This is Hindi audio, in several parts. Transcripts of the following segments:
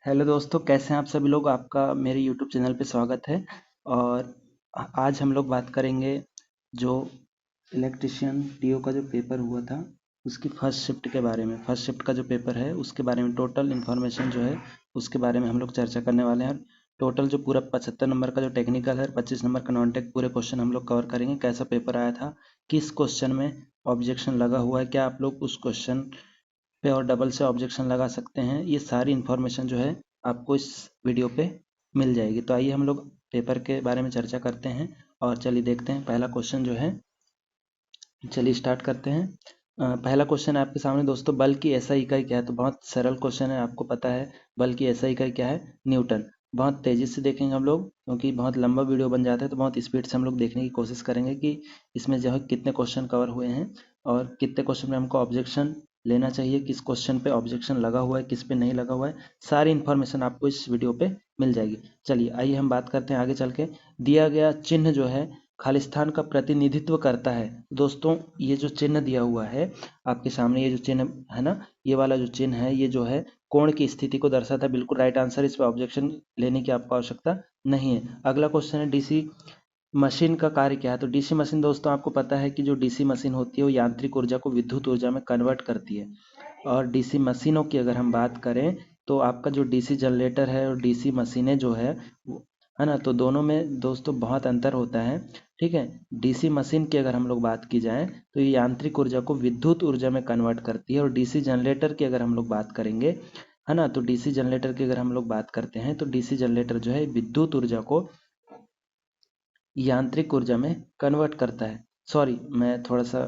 हेलो दोस्तों, कैसे हैं आप सभी लोग। आपका मेरे यूट्यूब चैनल पे स्वागत है। और आज हम लोग बात करेंगे जो इलेक्ट्रिशियन टीओ का जो पेपर हुआ था उसकी फर्स्ट शिफ्ट के बारे में। फर्स्ट शिफ्ट का जो पेपर है उसके बारे में टोटल इन्फॉर्मेशन जो है उसके बारे में हम लोग चर्चा करने वाले हैं। टोटल जो पूरा 75 नंबर का जो टेक्निकल है, 25 नंबर का नॉन टेक, पूरे क्वेश्चन हम लोग कवर करेंगे। कैसा पेपर आया था, किस क्वेश्चन में ऑब्जेक्शन लगा हुआ है, क्या आप लोग उस क्वेश्चन पे और डबल से ऑब्जेक्शन लगा सकते हैं, ये सारी इन्फॉर्मेशन जो है आपको इस वीडियो पे मिल जाएगी। तो आइए हम लोग पेपर के बारे में चर्चा करते हैं और चलिए देखते हैं पहला क्वेश्चन जो है। चलिए स्टार्ट करते हैं। पहला क्वेश्चन है आपके सामने दोस्तों, बल की एसआई इकाई क्या है। तो बहुत सरल क्वेश्चन है, आपको पता है बल की एसआई इकाई क्या है, न्यूटन। बहुत तेजी से देखेंगे हम लोग क्योंकि बहुत लंबा वीडियो बन जाता है, तो बहुत स्पीड से हम लोग देखने की कोशिश करेंगे कि इसमें जो है कितने क्वेश्चन कवर हुए हैं और कितने क्वेश्चन में हमको ऑब्जेक्शन लेना चाहिए, किस क्वेश्चन पे ऑब्जेक्शन लगा हुआ है, किस पे नहीं लगा हुआ है। सारी इन्फॉर्मेशन आपको इस वीडियो पे मिल जाएगी। चलिए आइए हम बात करते हैं आगे चल के। दिया गया चिन्ह जो है खालिस्तान का प्रतिनिधित्व करता है। दोस्तों ये जो चिन्ह दिया हुआ है आपके सामने, ये जो चिन्ह है ना, ये वाला जो चिन्ह है ये जो है कोण की स्थिति को दर्शाता है। बिल्कुल राइट आंसर। इस पर ऑब्जेक्शन लेने की आपको आवश्यकता नहीं है। अगला क्वेश्चन है, डीसी मशीन का कार्य क्या है। तो डीसी मशीन दोस्तों आपको पता है कि जो डीसी मशीन होती है वो यांत्रिक ऊर्जा को विद्युत ऊर्जा में कन्वर्ट करती है। और डीसी मशीनों की अगर हम बात करें तो आपका जो डीसी जनरेटर है और डीसी मशीनें जो है है ना, तो दोनों में दोस्तों बहुत अंतर होता है। ठीक है, डीसी मशीन की अगर हम लोग बात की जाए तो ये यांत्रिक ऊर्जा को विद्युत ऊर्जा में कन्वर्ट करती है। और डीसी जनरेटर की अगर हम लोग बात करेंगे, है ना, तो डीसी जनरेटर की अगर हम लोग बात करते हैं तो डीसी जनरेटर जो है विद्युत ऊर्जा को यांत्रिक ऊर्जा में कन्वर्ट करता है। सॉरी, मैं थोड़ा सा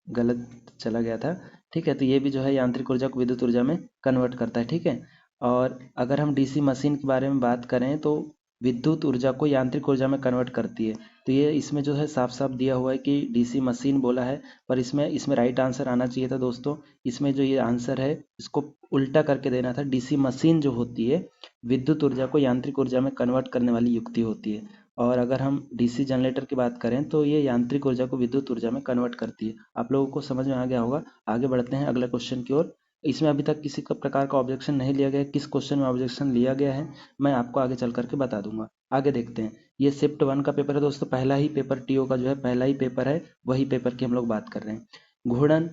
गलत चला गया था। ठीक है, तो ये भी जो है यांत्रिक ऊर्जा को विद्युत ऊर्जा में कन्वर्ट करता है। ठीक है, और अगर हम डीसी मशीन के बारे में बात करें तो विद्युत ऊर्जा को यांत्रिक ऊर्जा में कन्वर्ट करती है। तो ये इसमें जो है साफ साफ दिया हुआ है कि डीसी मशीन बोला है, पर इसमें इसमें राइट आंसर आना चाहिए था दोस्तों। इसमें जो ये आंसर है इसको उल्टा करके देना था। डीसी मशीन जो होती है विद्युत ऊर्जा को यांत्रिक ऊर्जा में कन्वर्ट करने वाली युक्ति होती है। और अगर हम डीसी जनरेटर की बात करें तो ये यांत्रिक ऊर्जा को विद्युत ऊर्जा में कन्वर्ट करती है। आप लोगों को समझ में आ गया होगा। आगे बढ़ते हैं अगले क्वेश्चन की ओर। इसमें अभी तक किसी का प्रकार का ऑब्जेक्शन नहीं लिया गया है। किस क्वेश्चन में ऑब्जेक्शन लिया गया है मैं आपको आगे चल करके बता दूंगा। आगे देखते हैं। ये शिफ्ट 1 का पेपर है दोस्तों, पहला ही पेपर टीओ का जो है पहला ही पेपर है, वही पेपर की हम लोग बात कर रहे हैं। घूर्णन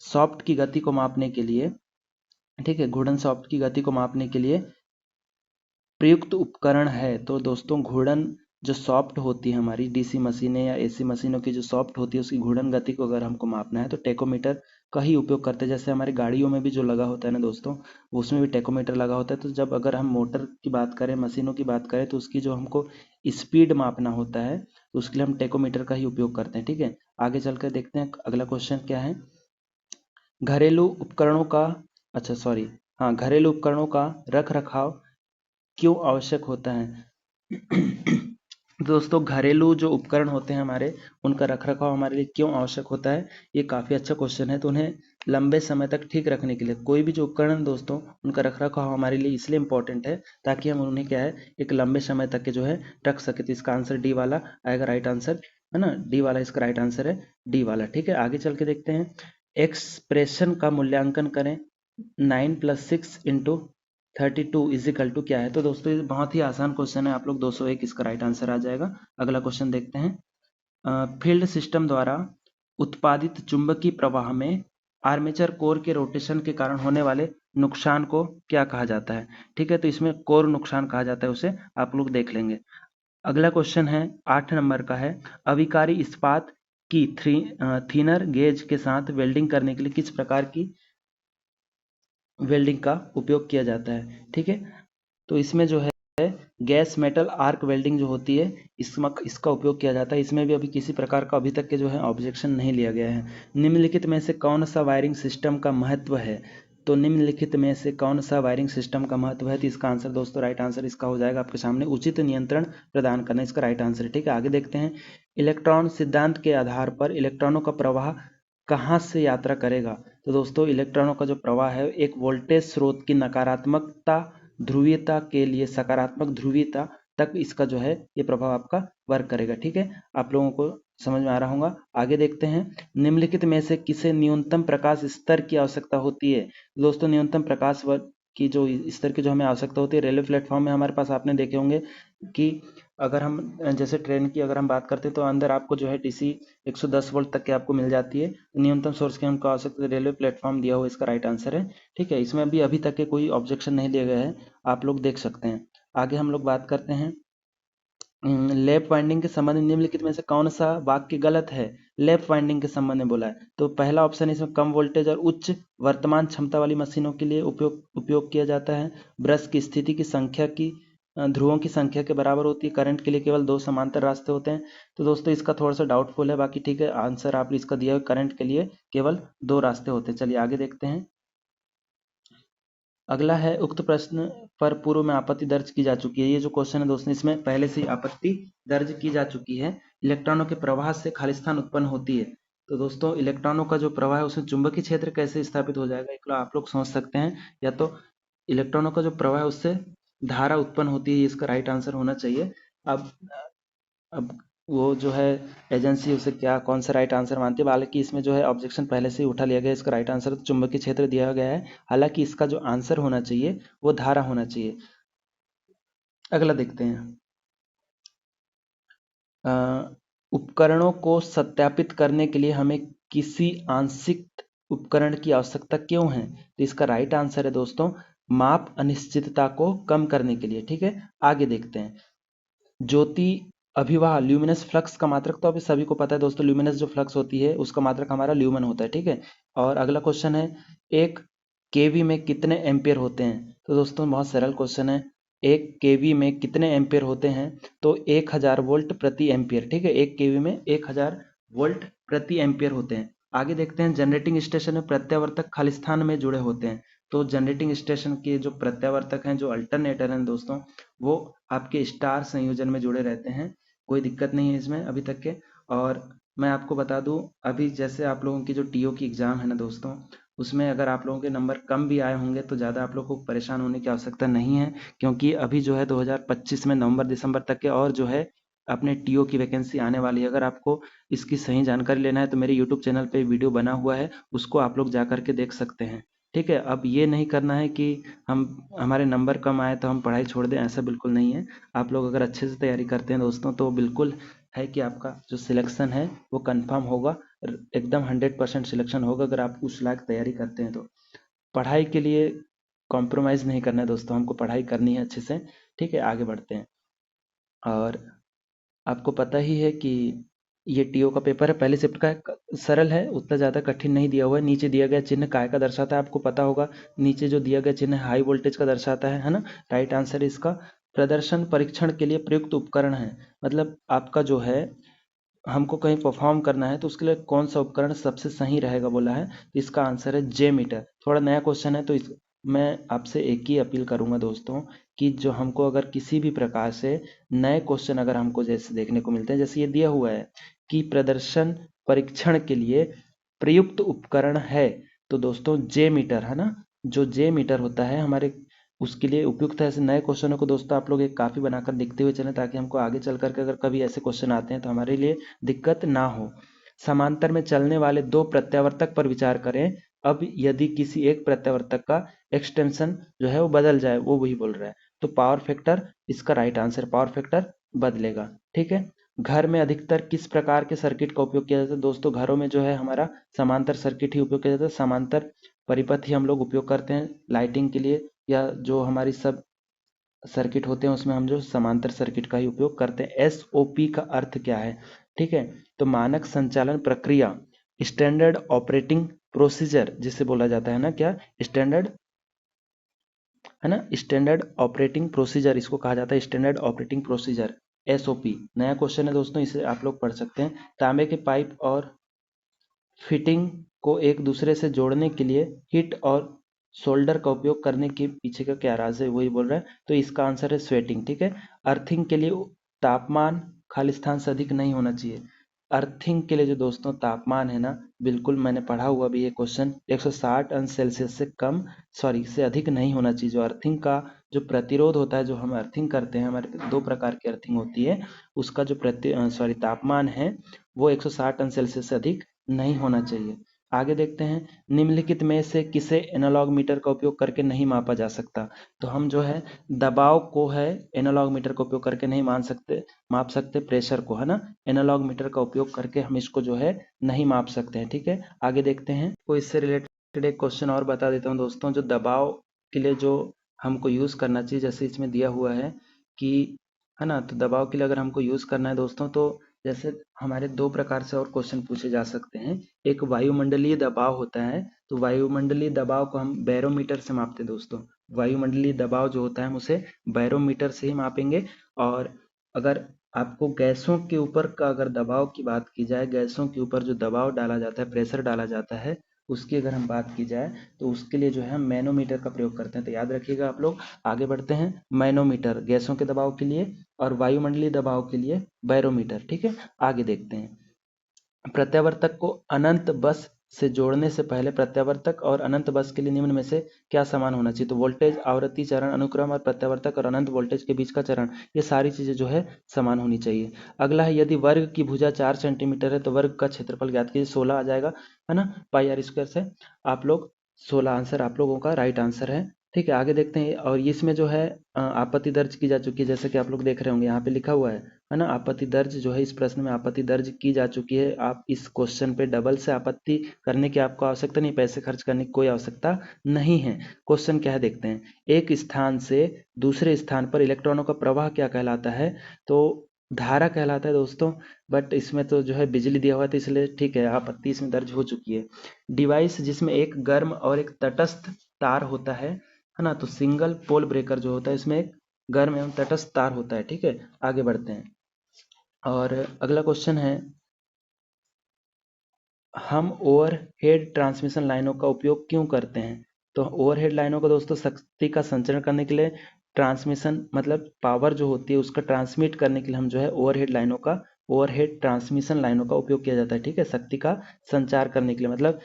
सॉफ्ट की गति को मापने के लिए, ठीक है, घूर्णन सॉफ्ट की गति को मापने के लिए प्रयुक्त उपकरण है। तो दोस्तों घूर्णन जो सॉफ्ट होती है हमारी डीसी मशीनें या एसी मशीनों की जो सॉफ्ट होती है उसकी घूर्णन गति को अगर हमको मापना है तो टेकोमीटर का ही उपयोग करते हैं। जैसे हमारी गाड़ियों में भी जो लगा होता है ना दोस्तों, उसमें भी टेकोमीटर लगा होता है। तो जब अगर हम मोटर की बात करें, मशीनों की बात करें, तो उसकी जो हमको स्पीड मापना होता है तो उसके लिए हम टेकोमीटर का ही उपयोग करते हैं। ठीक है, आगे चलकर देखते हैं अगला क्वेश्चन क्या है। घरेलू उपकरणों का, अच्छा सॉरी, हाँ, घरेलू उपकरणों का रख रखाव क्यों आवश्यक होता है। दोस्तों घरेलू जो उपकरण होते हैं हमारे, उनका रखरखाव हमारे लिए क्यों आवश्यक होता है, ये काफ़ी अच्छा क्वेश्चन है। तो उन्हें लंबे समय तक ठीक रखने के लिए, कोई भी जो उपकरण है दोस्तों उनका रखरखाव हमारे लिए इसलिए इम्पोर्टेंट है ताकि हम उन्हें क्या है एक लंबे समय तक के जो है रख सके। तो इसका आंसर डी वाला आएगा, राइट आंसर है ना, डी वाला इसका राइट आंसर है, डी वाला। ठीक है, आगे चल के देखते हैं। एक्सप्रेशन का मूल्यांकन करें। 9 + 6 × 32 क्या है। तो दोस्तों ये बहुत ही आसान क्वेश्चन है, आप लोग 201 इसका राइट आंसर आ जाएगा। अगला क्वेश्चन देखते हैं। फील्ड सिस्टम द्वारा उत्पादित चुंबकीय प्रवाह में आर्मेचर कोर के रोटेशन के कारण होने वाले नुकसान को क्या कहा जाता है। ठीक है, तो इसमें कोर नुकसान कहा जाता है, उसे आप लोग देख लेंगे। अगला क्वेश्चन है 8 नंबर का है, अभिकारी इस्पात की थीनर गेज के साथ वेल्डिंग करने के लिए किस प्रकार की वेल्डिंग का उपयोग किया जाता है। ठीक है, तो इसमें जो है गैस मेटल आर्क वेल्डिंग जो होती है इसका उपयोग किया जाता है। इसमें भी अभी किसी प्रकार का अभी तक के जो है ऑब्जेक्शन नहीं लिया गया है। निम्नलिखित में से कौन सा वायरिंग सिस्टम का महत्व है। तो निम्नलिखित में से कौन सा वायरिंग सिस्टम का महत्व है, तो इसका आंसर दोस्तों राइट आंसर इसका हो जाएगा आपके सामने, उचित नियंत्रण प्रदान करना, इसका राइट आंसर है। ठीक है, आगे देखते हैं। इलेक्ट्रॉन सिद्धांत के आधार पर इलेक्ट्रॉनों का प्रवाह कहाँ से यात्रा करेगा। तो दोस्तों इलेक्ट्रॉनों का जो प्रवाह है एक वोल्टेज स्रोत की नकारात्मकता ध्रुवीयता के लिए सकारात्मक ध्रुवीयता तक इसका जो है ये प्रभाव आपका वर्क करेगा। ठीक है, आप लोगों को समझ में आ रहा होगा। आगे देखते हैं। निम्नलिखित में से किसे न्यूनतम प्रकाश स्तर की आवश्यकता होती है। दोस्तों न्यूनतम प्रकाश की जो स्तर की जो हमें आवश्यकता होती है। रेलवे प्लेटफॉर्म में हमारे पास आपने देखे होंगे कि अगर हम जैसे ट्रेन की अगर हम बात करते हैं तो अंदर आपको जो है डीसी 110 वोल्ट तक की आपको मिल जाती है। न्यूनतम सोर्स की हमको आवश्यकता रेलवे प्लेटफॉर्म दिया हुआ इसका राइट आंसर है। ठीक है, इसमें अभी तक के कोई ऑब्जेक्शन नहीं लिए गए हैं, आप लोग देख सकते हैं। आगे हम लोग बात करते हैं लैप वाइंडिंग के संबंध में निम्नलिखित में से कौन सा वाक्य गलत है। लैप वाइंडिंग के संबंध में बोला है, तो पहला ऑप्शन इसमें कम वोल्टेज और उच्च वर्तमान क्षमता वाली मशीनों के लिए उपयोग किया जाता है। ब्रश की स्थिति की संख्या की ध्रुवों की संख्या के बराबर होती है। करंट के लिए केवल 2 समांतर रास्ते होते हैं। तो दोस्तों इसका थोड़ा सा डाउटफुल है, बाकी ठीक है, आंसर आप इसका दिया हुआ करंट के लिए केवल 2 रास्ते होते हैं। चलिए आगे देखते हैं। अगला है उक्त प्रश्न पर पूर्व में आपत्ति दर्ज की जा चुकी है। ये जो क्वेश्चन है दोस्तों, इसमें पहले से ही आपत्ति दर्ज की जा चुकी है। इलेक्ट्रॉनों के प्रवाह से खालिस्तान उत्पन्न होती है। तो दोस्तों इलेक्ट्रॉनों का जो प्रवाह है उसमें चुंबकीय क्षेत्र कैसे स्थापित हो जाएगा, एक आप लोग सोच सकते हैं। या तो इलेक्ट्रॉनों का जो प्रवाह है उससे धारा उत्पन्न होती है, इसका राइट आंसर होना चाहिए। अब वो जो है एजेंसी उसे क्या कौन सा राइट आंसर मानती है। हालांकि इसमें जो है ऑब्जेक्शन पहले से ही उठा लिया गया, इसका राइट आंसर तो चुंबकीय क्षेत्र दिया गया है। हालांकि इसका जो आंसर होना चाहिए वो धारा होना चाहिए। अगला देखते हैं। उपकरणों को सत्यापित करने के लिए हमें किसी आंशिक उपकरण की आवश्यकता क्यों है। तो इसका राइट आंसर है दोस्तों माप अनिश्चितता को कम करने के लिए। ठीक है, आगे देखते हैं। ज्योति अभिवाह ल्यूमिनस फ्लक्स का मात्रक तो अभी सभी को पता है दोस्तों, ल्यूमिनस जो फ्लक्स होती है उसका मात्रक हमारा ल्यूमन होता है। ठीक है, और अगला क्वेश्चन है एक केवी में कितने एम्पियर होते हैं। तो दोस्तों बहुत सरल क्वेश्चन है, एक केवी में कितने एम्पियर होते हैं। तो 1000 वोल्ट प्रति एम्पियर। ठीक है, एक केवी में 1000 वोल्ट प्रति एम्पियर होते हैं। आगे देखते हैं जनरेटिंग स्टेशन में प्रत्यावर्तक खालिस्तान में जुड़े होते हैं। तो जनरेटिंग स्टेशन के जो प्रत्यावर्तक हैं, जो अल्टरनेटर हैं दोस्तों, वो आपके स्टार संयोजन में जुड़े रहते हैं। कोई दिक्कत नहीं है इसमें अभी तक के। और मैं आपको बता दूं, अभी जैसे आप लोगों की जो टीओ की एग्ज़ाम है ना दोस्तों, उसमें अगर आप लोगों के नंबर कम भी आए होंगे तो ज़्यादा आप लोगों को परेशान होने की आवश्यकता नहीं है, क्योंकि अभी जो है 2025 में नवंबर दिसंबर तक के और जो है अपने टीओ की वैकेंसी आने वाली है। अगर आपको इसकी सही जानकारी लेना है तो मेरे यूट्यूब चैनल पे वीडियो बना हुआ है, उसको आप लोग जा करके देख सकते हैं। ठीक है, अब ये नहीं करना है कि हम हमारे नंबर कम आए तो हम पढ़ाई छोड़ दें, ऐसा बिल्कुल नहीं है। आप लोग अगर अच्छे से तैयारी करते हैं दोस्तों तो बिल्कुल है कि आपका जो सिलेक्शन है वो कंफर्म होगा, एकदम 100% सिलेक्शन होगा अगर आप उस लायक तैयारी करते हैं तो। पढ़ाई के लिए कॉम्प्रोमाइज़ नहीं करना है दोस्तों, हमको पढ़ाई करनी है अच्छे से। ठीक है, आगे बढ़ते हैं। और आपको पता ही है कि ये टीओ का पेपर है, पहले शिफ्ट का है, सरल है, उतना ज़्यादा कठिन नहीं दिया हुआ है। नीचे दिया गया चिन्ह काय का दर्शाता है, आपको पता होगा। नीचे जो दिया गया चिन्ह हाई वोल्टेज का दर्शाता है ना। राइट आंसर इसका प्रदर्शन परीक्षण के लिए प्रयुक्त उपकरण है। मतलब आपका जो है हमको कहीं परफॉर्म करना है तो उसके लिए कौन सा उपकरण सबसे सही रहेगा बोला है, तो इसका आंसर है जे मीटर। थोड़ा नया क्वेश्चन है तो मैं आपसे एक ही अपील करूंगा दोस्तों कि जो हमको अगर किसी भी प्रकार से नए क्वेश्चन अगर हमको जैसे देखने को मिलते हैं, जैसे ये दिया हुआ है कि प्रदर्शन परीक्षण के लिए प्रयुक्त उपकरण है, तो दोस्तों जे मीटर है ना, जो जे मीटर होता है हमारे उसके लिए उपयुक्त है। ऐसे नए क्वेश्चनों को दोस्तों आप लोग एक काफ़ी बनाकर लिखते हुए चलें, ताकि हमको आगे चल करके अगर कभी ऐसे क्वेश्चन आते हैं तो हमारे लिए दिक्कत ना हो। समांतर में चलने वाले दो प्रत्यावर्तक पर विचार करें। अब यदि किसी एक प्रत्यावर्तक का एक्सटेंशन जो है वो बदल जाए, वो वही बोल रहा है, तो पावर फैक्टर इसका राइट आंसर, पावर फैक्टर बदलेगा। ठीक है, घर में अधिकतर किस प्रकार के सर्किट का उपयोग किया जाता है। दोस्तों घरों में जो है हमारा समांतर सर्किट ही उपयोग किया जाता है, समांतर परिपथ ही हम लोग उपयोग करते हैं लाइटिंग के लिए, या जो हमारी सब सर्किट होते हैं उसमें हम जो समांतर सर्किट का ही उपयोग करते हैं। एसओपी का अर्थ क्या है। ठीक है, तो मानक संचालन प्रक्रिया, स्टैंडर्ड ऑपरेटिंग प्रोसीजर जिसे बोला जाता है ना, क्या स्टैंडर्ड है ना, स्टैंडर्ड ऑपरेटिंग प्रोसीजर इसको कहा जाता है, स्टैंडर्ड ऑपरेटिंग प्रोसीजर एसओपी। नया क्वेश्चन है दोस्तों, इसे आप लोग पढ़ सकते हैं। तांबे के पाइप और फिटिंग को एक दूसरे से जोड़ने के लिए हिट और सोल्डर का उपयोग करने के पीछे का क्या राज है, वही बोल रहा है, तो इसका आंसर है स्वेटिंग। ठीक है, अर्थिंग के लिए तापमान खालिस्तान से अधिक नहीं होना चाहिए। अर्थिंग के लिए जो दोस्तों तापमान है ना, बिल्कुल मैंने पढ़ा हुआ भी ये क्वेश्चन, 160 अंश सेल्सियस से कम सॉरी से अधिक नहीं होना चाहिए। जो अर्थिंग का जो प्रतिरोध होता है, जो हम अर्थिंग करते हैं, हमारे दो प्रकार की अर्थिंग होती है, उसका जो तापमान है वो 160 अंश सेल्सियस से अधिक नहीं होना चाहिए। आगे देखते हैं, निम्नलिखित में से किसे एनालॉग मीटर का उपयोग करके नहीं मापा जा सकता। तो हम जो है दबाव को है एनालॉग मीटर का उपयोग करके नहीं माप सकते, प्रेशर को है ना एनालॉग मीटर का उपयोग करके हम इसको जो है नहीं माप सकते हैं। ठीक है, आगे देखते हैं। तो इससे रिलेटेड एक क्वेश्चन और बता देता हूँ दोस्तों, जो दबाव के लिए जो हमको यूज़ करना चाहिए, जैसे इसमें दिया हुआ है कि है ना, तो दबाव के लिए अगर हमको यूज़ करना है दोस्तों, तो जैसे हमारे दो प्रकार से और क्वेश्चन पूछे जा सकते हैं। एक वायुमंडलीय दबाव होता है, तो वायुमंडलीय दबाव को हम बैरोमीटर से मापते हैं दोस्तों। वायुमंडलीय दबाव जो होता है हम उसे बैरोमीटर से ही मापेंगे। और अगर आपको गैसों के ऊपर का अगर दबाव की बात की जाए, गैसों के ऊपर जो दबाव डाला जाता है, प्रेशर डाला जाता है, उसकी अगर हम बात की जाए तो उसके लिए जो है हम मैनोमीटर का प्रयोग करते हैं। तो याद रखिएगा आप लोग। आगे बढ़ते हैं, मैनोमीटर गैसों के दबाव के लिए और वायुमंडलीय दबाव के लिए बैरोमीटर। ठीक है, आगे देखते हैं। प्रत्यावर्तक को अनंत बस से जोड़ने से पहले प्रत्यावर्तक और अनंत बस के लिए निम्न में से क्या समान होना चाहिए। तो वोल्टेज, आवृत्ति, चरण, अनुक्रम और प्रत्यावर्तक और अनंत वोल्टेज के बीच का चरण, ये सारी चीजें जो है समान होनी चाहिए। अगला है, यदि वर्ग की भुजा 4 सेंटीमीटर है तो वर्ग का क्षेत्रफल ज्ञात कीजिए। 16 आ जाएगा है ना, पाई आर स्क्वायर से। आप लोग 16 आंसर आप लोगों का राइट आंसर है। ठीक है, आगे देखते हैं। और इसमें जो है आपत्ति दर्ज की जा चुकी है, जैसे कि आप लोग देख रहे होंगे यहाँ पे लिखा हुआ है ना। आपत्ति दर्ज जो है, इस प्रश्न में आपत्ति दर्ज की जा चुकी है। आप इस क्वेश्चन पे डबल से आपत्ति करने की आपको आवश्यकता नहीं, पैसे खर्च करने की कोई आवश्यकता नहीं है। क्वेश्चन क्या है देखते हैं। एक स्थान से दूसरे स्थान पर इलेक्ट्रॉनों का प्रवाह क्या कहलाता है। तो धारा कहलाता है दोस्तों। बट इसमें तो जो है बिजली दिया हुआ है, तो इसलिए ठीक है, आपत्ति इसमें दर्ज हो चुकी है। डिवाइस जिसमें एक गर्म और एक तटस्थ तार होता है ना, तो सिंगल पोल ब्रेकर जो होता है इसमें एक गर्म एवं तटस्थ तार होता है। ठीक है, आगे बढ़ते हैं। और अगला क्वेश्चन है, हम ओवरहेड ट्रांसमिशन लाइनों का उपयोग क्यों करते हैं। तो ओवरहेड लाइनों को दोस्तों शक्ति का संचरण करने के लिए, ट्रांसमिशन मतलब पावर जो होती है उसका ट्रांसमिट करने के लिए हम जो है ओवरहेड ट्रांसमिशन लाइनों का उपयोग किया जाता है। ठीक है, शक्ति का संचार करने के लिए, मतलब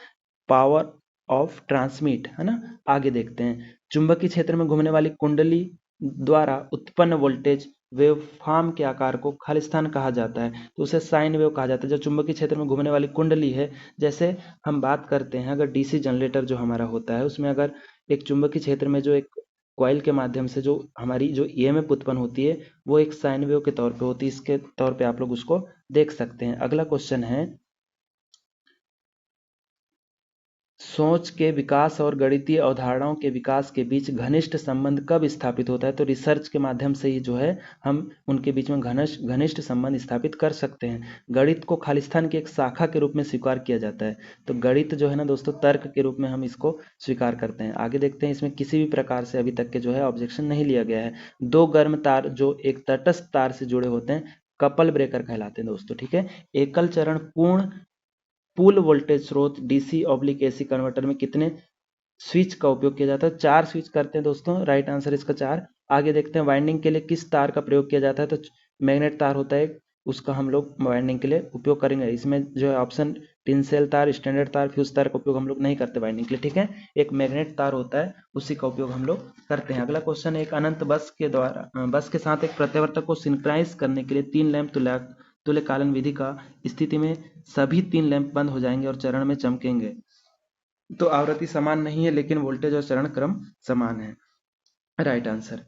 पावर ऑफ ट्रांसमिट है ना। आगे देखते हैं, चुंबकीय क्षेत्र में घूमने वाली कुंडली द्वारा उत्पन्न वोल्टेज वेवफॉर्म के आकार को खालिस्तान कहा जाता है, तो उसे साइन वेव कहा जाता है। जो चुंबकीय क्षेत्र में घूमने वाली कुंडली है, जैसे हम बात करते हैं अगर डीसी जनरेटर जो हमारा होता है, उसमें अगर एक चुंबकीय क्षेत्र में जो एक कॉइल के माध्यम से जो हमारी जो ईएमएफ उत्पन्न होती है, वो एक साइन वेव के तौर पे होती है। इसके तौर पे आप लोग उसको देख सकते हैं। अगला क्वेश्चन है, सोच के विकास और गणितीय अवधारणाओं के विकास के बीच घनिष्ठ संबंध कब स्थापित होता है। तो रिसर्च के माध्यम से ही जो है हम उनके बीच में घनिष्ठ संबंध स्थापित कर सकते हैं। गणित को खालिस्तान की एक शाखा के रूप में स्वीकार किया जाता है। तो गणित जो है ना दोस्तों, तर्क के रूप में हम इसको स्वीकार करते हैं। आगे देखते हैं, इसमें किसी भी प्रकार से अभी तक के जो है ऑब्जेक्शन नहीं लिया गया है। दो गर्म तार जो एक तटस्थ तार से जुड़े होते हैं कपल ब्रेकर कहलाते हैं दोस्तों। ठीक है, एकल चरण पूर्ण पुल वोल्टेज स्रोत डीसी/एसी कन्वर्टर में कितने स्विच का उपयोग किया जाता है। 4 स्विच करते हैं दोस्तों, राइट आंसर इसका 4। आगे देखते हैं, वाइंडिंग के लिए किस तार का प्रयोग किया जाता है। तो मैग्नेट तार होता है, उसका हम लोग वाइंडिंग के लिए उपयोग करेंगे। इसमें जो है ऑप्शन टिनसेल तार, स्टैंडर्ड तार, फ्यूज तार का उपयोग हम लोग नहीं करते वाइंडिंग के लिए। ठीक है, एक मैग्नेट तार होता है, उसी का उपयोग हम लोग करते हैं। अगला क्वेश्चन है, एक अनंत बस के साथ एक प्रत्यावर्तक को सिंक्राइज करने के लिए 3 लैंप तुल्यकालन विधि का स्थिति में सभी 3 लैंप बंद हो जाएंगे और चरण में चमकेंगे। तो आवृत्ति समान नहीं है, लेकिन वोल्टेज और चरण क्रम समान है। Right answer.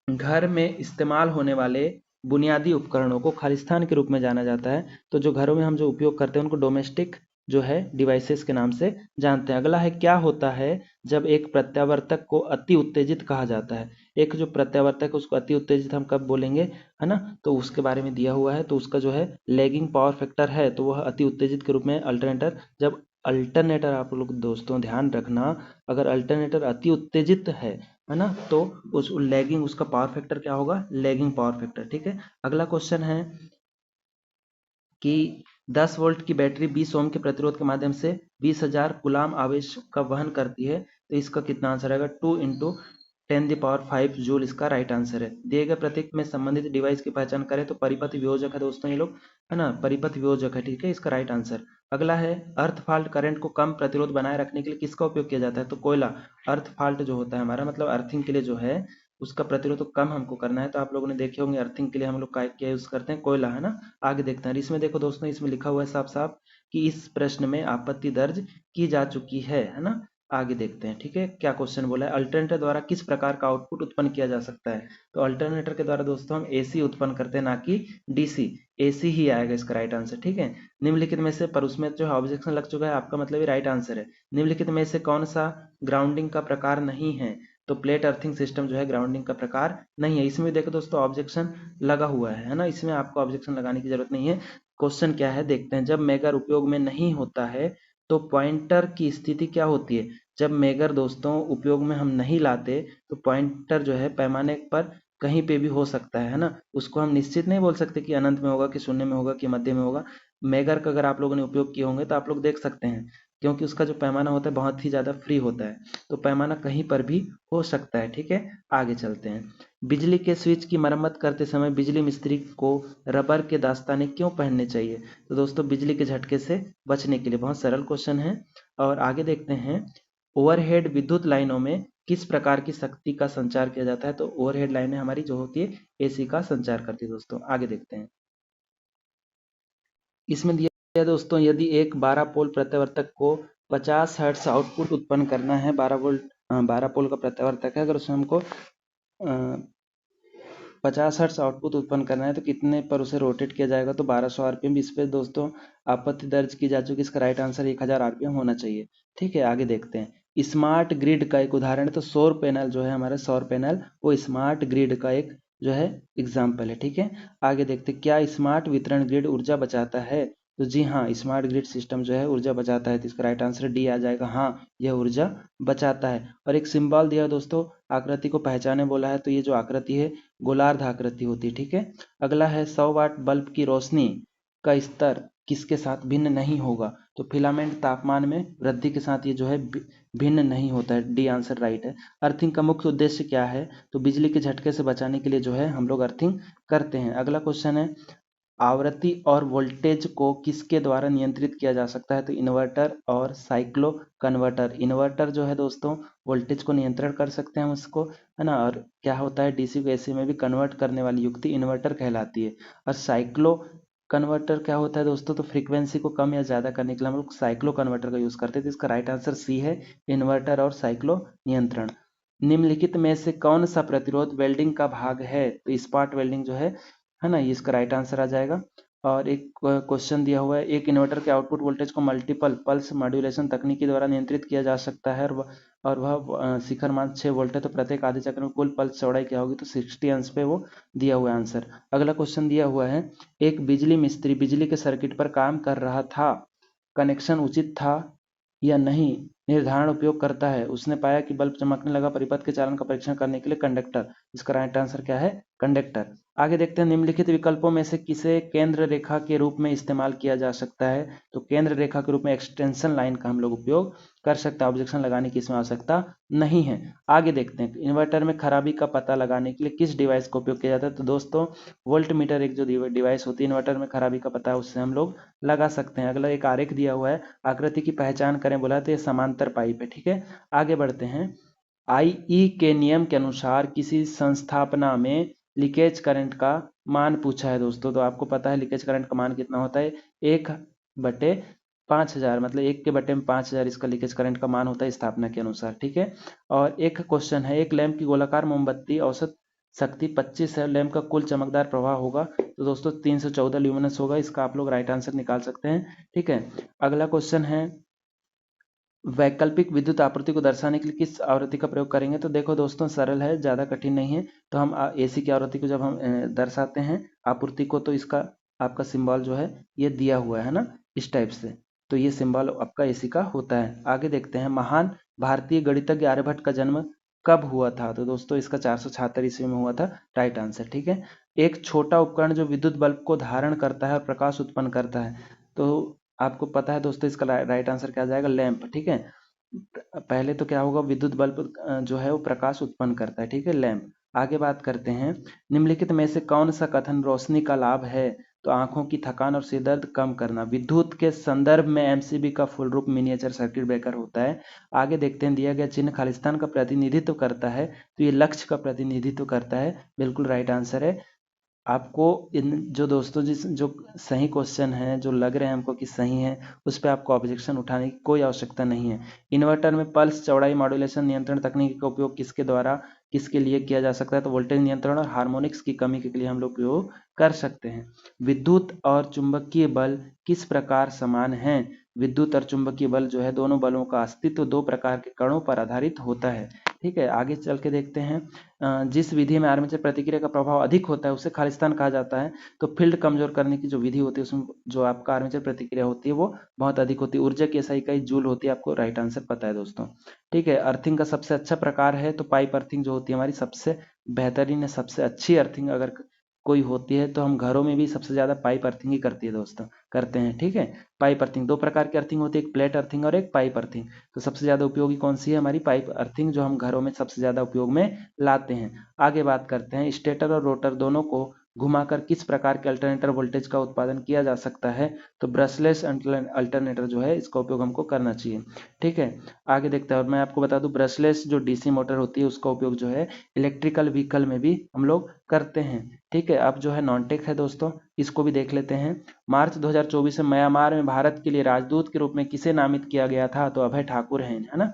घर में इस्तेमाल होने वाले बुनियादी उपकरणों को खालिस्तान के रूप में जाना जाता है। तो जो घरों में हम जो उपयोग करते हैं उनको डोमेस्टिक जो है डिवाइसेस के नाम से जानते हैं। अगला है, क्या होता है जब एक प्रत्यावर्तक को अति उत्तेजित कहा जाता है। एक जो प्रत्यावर्तक है उसको अति उत्तेजित हम कब बोलेंगे, है ना, तो उसके बारे में दिया हुआ है। तो उसका जो है लैगिंग पावर फैक्टर है, तो वह अति उत्तेजित के रूप में अल्टरनेटर, जब अल्टरनेटर आप लोग दोस्तों ध्यान रखना, अगर अल्टरनेटर अति उत्तेजित है ना, तो उस लैगिंग उसका पावर फैक्टर क्या होगा, लैगिंग पावर फैक्टर। ठीक है, अगला क्वेश्चन है कि 10 वोल्ट की बैटरी 20 ओम के प्रतिरोध के माध्यम से 20,000 कूलाम आवेश का वहन करती है। तो इसका कितना आंसर आएगा, 2 × 10⁵ जूल इसका राइट आंसर है। दिए गए प्रतीक में संबंधित डिवाइस की पहचान करें। तो परिपथ वियोजक है दोस्तों ये लोग, है ना, परिपथ वियोजक है। ठीक है, इसका राइट आंसर। अगला है, अर्थ फाल्ट करंट को कम प्रतिरोध बनाए रखने के लिए किसका उपयोग किया जाता है। तो कोयला। अर्थ फाल्ट जो होता है हमारा, मतलब अर्थिंग के लिए जो है उसका प्रतिरोध तो कम हमको करना है। तो आप लोगों ने देखे होंगे अर्थिंग के लिए हम लोग क्या यूज करते हैं, कोयला, है ना। आगे देखते हैं, इसमें देखो दोस्तों, इसमें लिखा हुआ है साफ साफ, कि इस प्रश्न में आपत्ति दर्ज की जा चुकी है ना। आगे देखते हैं, ठीक है, क्या क्वेश्चन बोला है। अल्टरनेटर द्वारा किस प्रकार का आउटपुट उत्पन्न किया जा सकता है। तो अल्टरनेटर के द्वारा दोस्तों हम एसी उत्पन्न करते हैं, ना कि डीसी। एसी ही आएगा इसका राइट आंसर, ठीक है। निम्नलिखित में से, पर उसमें जो है ऑब्जेक्शन लग चुका है, आपका मतलब ये राइट आंसर है। निम्नलिखित में से कौन सा ग्राउंडिंग का प्रकार नहीं है। तो प्लेट अर्थिंग सिस्टम जो है ग्राउंडिंग का प्रकार नहीं है। इसमें देखो दोस्तों ऑब्जेक्शन लगा हुआ है ना, इसमें आपको ऑब्जेक्शन लगाने की जरूरत नहीं है। क्वेश्चन क्या है देखते हैं। जब मेगर उपयोग में नहीं होता है तो पॉइंटर की स्थिति क्या होती है। जब मेगर दोस्तों उपयोग में हम नहीं लाते तो पॉइंटर जो है पैमाने पर कहीं पे भी हो सकता है ना। उसको हम निश्चित नहीं बोल सकते कि अनंत में होगा, कि शून्य में होगा, कि मध्य में होगा। मेगर का अगर आप लोगों ने उपयोग किए होंगे तो आप लोग देख सकते हैं, क्योंकि उसका जो पैमाना होता है बहुत ही ज़्यादा फ्री होता है, तो पैमाना कहीं पर भी हो सकता है, ठीक है। आगे चलते हैं। बिजली के स्विच की मरम्मत करते समय बिजली मिस्त्री को रबर के दस्ताने क्यों पहनने चाहिए। तो दोस्तों बिजली के झटके से बचने के लिए। बहुत सरल क्वेश्चन है। और आगे देखते हैं। ओवरहेड विद्युत लाइनों में किस प्रकार की शक्ति का संचार किया जाता है। तो ओवरहेड लाइनें हमारी जो होती है एसी का संचार करती है दोस्तों। आगे देखते हैं। इसमें दिया है दोस्तों, यदि एक 12 पोल प्रत्यावर्तक को 50 हर्ट्ज आउटपुट उत्पन्न करना है, 12 पोल का प्रत्यावर्तक है, अगर उसमें हमको 50 हर्ट्ज आउटपुट उत्पन्न करना है तो कितने पर उसे रोटेट किया जाएगा। तो 1200 आरपीएम। इस पे दोस्तों आपत्ति दर्ज की जा चुकी। इसका राइट आंसर 1000 आरपीएम होना चाहिए, ठीक है। आगे देखते हैं। स्मार्ट ग्रिड का एक उदाहरण है, तो सौर पैनल जो है हमारा, सौर पैनल वो स्मार्ट ग्रिड का एक जो है एग्जाम्पल है, ठीक है। आगे देखते हैं। क्या स्मार्ट वितरण ग्रिड ऊर्जा बचाता है। तो जी हाँ, स्मार्ट ग्रिड सिस्टम जो है ऊर्जा बचाता है। तो इसका राइट आंसर डी आ जाएगा, हाँ यह ऊर्जा बचाता है। और एक सिंबल दिया है दोस्तों, आकृति को पहचाने बोला है, तो ये जो आकृति है गोलार्ध आकृति होती है, ठीक है। अगला है 100 वाट बल्ब की रोशनी का स्तर किसके साथ भिन्न नहीं होगा। तो फिलामेंट तापमान में वृद्धि के साथ ये जो है भिन्न नहीं होता है। डी आंसर राइट है। अर्थिंग का मुख्य उद्देश्य क्या है। तो बिजली के झटके से बचाने के लिए जो है हम लोग अर्थिंग करते हैं। अगला क्वेश्चन है। आवृत्ति और वोल्टेज को किसके द्वारा नियंत्रित किया जा सकता है। तो इन्वर्टर और साइक्लो कन्वर्टर। इन्वर्टर जो है दोस्तों वोल्टेज को नियंत्रण कर सकते हैं हम उसको, है ना। और क्या होता है, डीसी को एसी में भी कन्वर्ट करने वाली युक्ति इन्वर्टर कहलाती है। और साइक्लो कन्वर्टर क्या होता है दोस्तों, तो फ्रीक्वेंसी को कम या ज्यादा करने के लिए हम लोग साइक्लो कन्वर्टर का यूज करते हैं। तो इसका राइट आंसर सी है, इन्वर्टर और साइक्लो नियंत्रण। निम्नलिखित में से कौन सा प्रतिरोध वेल्डिंग का भाग है। तो स्पॉट वेल्डिंग जो है ना, ये इसका राइट आंसर आ जाएगा। और एक क्वेश्चन दिया हुआ है। एक इन्वर्टर के आउटपुट वोल्टेज को मल्टीपल पल्स मॉड्यूलेशन तकनीक द्वारा नियंत्रित किया जा सकता है, और वह शिखर मान 6 वोल्ट है। तो प्रत्येक आधे चक्र में कुल पल्स चौड़ाई क्या होगी। तो 60 अंश पे वो दिया हुआ है आंसर। अगला क्वेश्चन दिया हुआ है। एक बिजली मिस्त्री बिजली के सर्किट पर काम कर रहा था, कनेक्शन उचित था या नहीं निर्धारण उपयोग करता है। उसने पाया कि बल्ब चमकने लगा। परिपथ के चालन का परीक्षण करने के लिए कंडक्टर। इसका राइट आंसर क्या है, कंडक्टर। आगे देखते हैं। निम्नलिखित विकल्पों में से किसे केंद्र रेखा के रूप में इस्तेमाल किया जा सकता है। तो केंद्र रेखा के रूप में एक्सटेंशन लाइन का हम लोग उपयोग कर सकते हैं। ऑब्जेक्शन लगाने की इसमें आवश्यकता नहीं है। आगे देखते हैं। इन्वर्टर में खराबी का पता लगाने के लिए किस डिवाइस का उपयोग किया जाता है। तो दोस्तों वोल्ट मीटर एक जो डिवाइस होती है इन्वर्टर में खराबी का पता है, उससे हम लोग लगा सकते हैं। अगला एक आरेख दिया हुआ है, आकृति की पहचान करें बोला, तो ये समांतर पाइप है, ठीक है। आगे बढ़ते हैं। आईई के नियम के अनुसार किसी संस्थापना में लीकेज करंट का मान पूछा है दोस्तों। तो आपको पता है लीकेज करंट का मान कितना होता है, 1/5000, मतलब 1/5000 इसका लीकेज करंट का मान होता है स्थापना के अनुसार, ठीक है। और एक क्वेश्चन है। एक लैंप की गोलाकार मोमबत्ती औसत शक्ति 25 है, लैंप का कुल चमकदार प्रवाह होगा। तो दोस्तों 314 ल्यूमिनस होगा। इसका आप लोग राइट आंसर निकाल सकते हैं, ठीक है। अगला क्वेश्चन है। वैकल्पिक विद्युत आपूर्ति को दर्शाने के लिए किस आवृत्ति का प्रयोग करेंगे। तो देखो दोस्तों सरल है, ज़्यादा कठिन नहीं है। तो हम एसी की आवृत्ति को जब हम दर्शाते हैं आपूर्ति को, तो इसका आपका सिंबल जो है ये दिया हुआ है ना, इस टाइप से। तो ये सिंबल आपका एसी का होता है। आगे देखते हैं। महान भारतीय गणितज्ञ आर्यभट्ट का जन्म कब हुआ था। तो दोस्तों इसका 476 ईस्वी में हुआ था, राइट आंसर, ठीक है। एक छोटा उपकरण जो विद्युत बल्ब को धारण करता है और प्रकाश उत्पन्न करता है। तो आपको पता है दोस्तों इसका राइट आंसर क्या आ जाएगा, लैंप, ठीक है। पहले तो क्या होगा, विद्युत बल्ब जो है वो प्रकाश उत्पन्न करता है, ठीक है, लैंप। आगे बात करते हैं। निम्नलिखित में से कौन सा कथन रोशनी का लाभ है। तो आंखों की थकान और सिर दर्द कम करना। विद्युत के संदर्भ में एमसीबी का फुल रूप मिनिएचर सर्किट ब्रेकर होता है। आगे देखते हैं। दिया गया चिन्ह खालिस्तान का प्रतिनिधित्व करता है। तो ये लक्ष्य का प्रतिनिधित्व करता है, बिल्कुल राइट आंसर है। आपको इन जो दोस्तों जिस जो सही क्वेश्चन हैं जो लग रहे हैं हमको कि सही है, उस पर आपको ऑब्जेक्शन उठाने की कोई आवश्यकता नहीं है। इन्वर्टर में पल्स चौड़ाई मॉड्यूलेशन नियंत्रण तकनीक का उपयोग किसके द्वारा किसके लिए किया जा सकता है? तो वोल्टेज नियंत्रण और हार्मोनिक्स की कमी के लिए हम लोग उपयोग कर सकते हैं। विद्युत और चुंबकीय बल किस प्रकार समान हैं? विद्युत और चुंबकीय बल जो है दोनों बलों का अस्तित्व दो प्रकार के कणों पर आधारित होता है। ठीक है, आगे चल के देखते हैं। जिस विधि में आर्मेचर प्रतिक्रिया का प्रभाव अधिक होता है उसे खालिस्तान कहा जाता है। तो फील्ड कमजोर करने की जो विधि होती है उसमें जो आपका आर्मेचर प्रतिक्रिया होती है वो बहुत अधिक होती है। ऊर्जा की SI इकाई जूल होती है, आपको राइट आंसर पता है दोस्तों। ठीक है, अर्थिंग का सबसे अच्छा प्रकार है तो पाइप अर्थिंग जो होती है हमारी सबसे बेहतरीन है, सबसे अच्छी अर्थिंग अगर कोई होती है तो हम घरों में भी सबसे ज्यादा पाइप अर्थिंग ही करती है दोस्तों, करते हैं। ठीक है, पाइप अर्थिंग दो प्रकार की अर्थिंग होती है, एक प्लेट अर्थिंग और एक पाइप अर्थिंग। तो सबसे ज्यादा उपयोगी कौन सी है? हमारी पाइप अर्थिंग, जो हम घरों में सबसे ज्यादा उपयोग में लाते हैं। आगे बात करते हैं, स्टेटर और रोटर दोनों को घुमाकर किस प्रकार के अल्टरनेटर वोल्टेज का उत्पादन किया जा सकता है? तो ब्रशलेस अल्टरनेटर जो है इसका उपयोग हमको करना चाहिए। ठीक है, आगे देखते हैं। और मैं आपको बता दूं, ब्रशलेस जो DC मोटर होती है उसका उपयोग जो है इलेक्ट्रिकल व्हीकल में भी हम लोग करते हैं। ठीक है, अब जो है नॉनटेक है दोस्तों, इसको भी देख लेते हैं। मार्च 2024 में म्यांमार में भारत के लिए राजदूत के रूप में किसे नामित किया गया था? तो अभय ठाकुर हैं, है ना।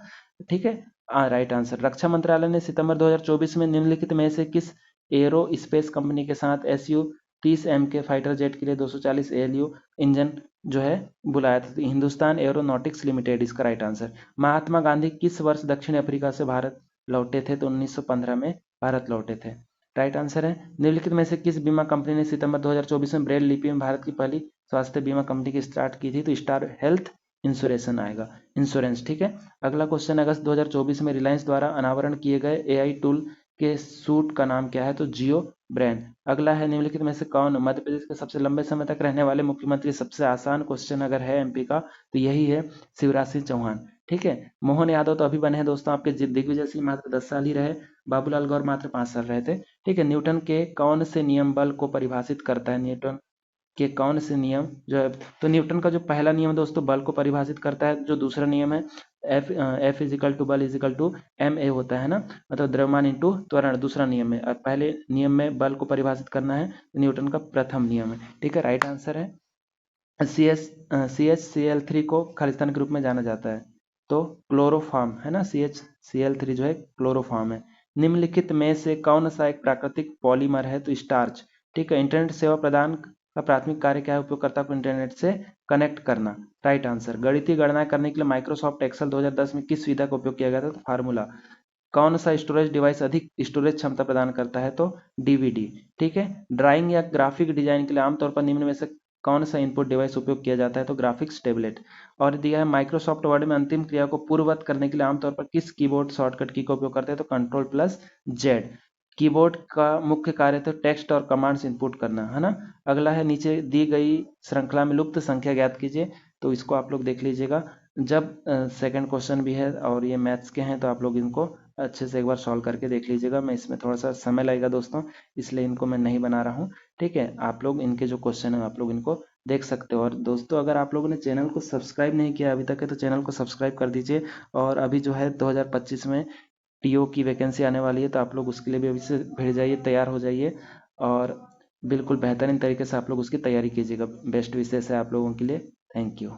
ठीक है, राइट आंसर। रक्षा मंत्रालय ने सितंबर 2024 में निम्नलिखित में से किस एरो स्पेस कंपनी के साथ Su-30M के फाइटर जेट के लिए 240 ALU इंजन जो है बुलाया था? तो हिंदुस्तान एरोनॉटिक्स लिमिटेड इसका राइट आंसर। महात्मा गांधी किस वर्ष दक्षिण अफ्रीका से भारत लौटे थे? तो 1915 में भारत लौटे थे, राइट आंसर है। निम्नलिखित में से किस बीमा कंपनी ने सितंबर 2024 में ब्रेल लिपि में भारत की पहली स्वास्थ्य बीमा कंपनी की स्टार्ट की थी? तो स्टार हेल्थ इंश्योरेशन आएगा, इंश्योरेंस। ठीक है, अगला क्वेश्चन, अगस्त 2024 में रिलायंस द्वारा अनावरण किए गए AI टूल के सूट का नाम क्या है? तो जियो ब्रांड। अगला है, निम्नलिखित में से कौन मध्य प्रदेश के सबसे लंबे समय तक रहने वाले मुख्यमंत्री? सबसे आसान क्वेश्चन अगर है MP का तो यही है, शिवराज सिंह चौहान। ठीक है, मोहन यादव तो अभी बने हैं दोस्तों आपके, दिग्विजय सिंह मात्र 10 साल ही रहे, बाबूलाल गौर मात्र 5 साल रहे थे। ठीक है, न्यूटन के कौन से नियम बल को परिभाषित करता है? न्यूटन के कौन से नियम जो है, तो न्यूटन का जो पहला नियम दोस्तों बल को परिभाषित करता है। जो दूसरा नियम है F इजिकल टू बल इजिकल टू ma होता है ना, मतलब द्रव्यमान इंटू त्वरण, दूसरा नियम है। और पहले नियम में बल को परिभाषित करना है, न्यूटन का प्रथम नियम है। ठीक है, राइट आंसर है। CHCl3 को खालिस्तान के रूप में जाना जाता है तो क्लोरोफॉर्म, है ना। CHCl3 जो है क्लोरोफॉर्म है। निम्नलिखित में से कौन सा एक प्राकृतिक पॉलीमर है? तो स्टार्च। ठीक है, इंटरनेट सेवा प्रदान का प्राथमिक कार्य क्या है? उपयोगकर्ता को इंटरनेट से कनेक्ट करना, राइट आंसर। गणितीय गणना करने के लिए माइक्रोसॉफ्ट एक्सेल 2010 में किस सुविधा का उपयोग किया गया था? तो फार्मूला। कौन सा स्टोरेज डिवाइस अधिक स्टोरेज क्षमता प्रदान करता है? तो DVD। ठीक है, ड्राइंग या ग्राफिक डिजाइन के लिए आमतौर पर निम्न में से कौन सा इनपुट डिवाइस उपयोग किया जाता है? तो ग्राफिक्स टेबलेट। और दिया है, माइक्रोसॉफ्ट वर्ड में अंतिम क्रिया को पूर्ववत करने के लिए आमतौर पर किस कीबोर्ड शॉर्टकट की का उपयोग करते हैं? तो Ctrl+Z। कीबोर्ड का मुख्य कार्य तो टेक्स्ट और कमांड्स इनपुट करना, है ना। अगला है, नीचे दी गई श्रृंखला में लुप्त संख्या ज्ञात कीजिए। तो इसको आप लोग देख लीजिएगा, जब सेकंड क्वेश्चन भी है और ये मैथ्स के हैं तो आप लोग इनको अच्छे से एक बार सॉल्व करके देख लीजिएगा। मैं इसमें थोड़ा सा समय लगेगा दोस्तों, इसलिए इनको मैं नहीं बना रहा हूँ। ठीक है, आप लोग इनके जो क्वेश्चन है आप लोग इनको देख सकते हो। और दोस्तों अगर आप लोगों ने चैनल को सब्सक्राइब नहीं किया अभी तक है तो चैनल को सब्सक्राइब कर दीजिए। और अभी जो है 2025 में TO की वैकेंसी आने वाली है तो आप लोग उसके लिए भी अभी से भिड़ जाइए, तैयार हो जाइए और बिल्कुल बेहतरीन तरीके से आप लोग उसकी तैयारी कीजिएगा। बेस्ट विशेष है आप लोगों के लिए। Thank you.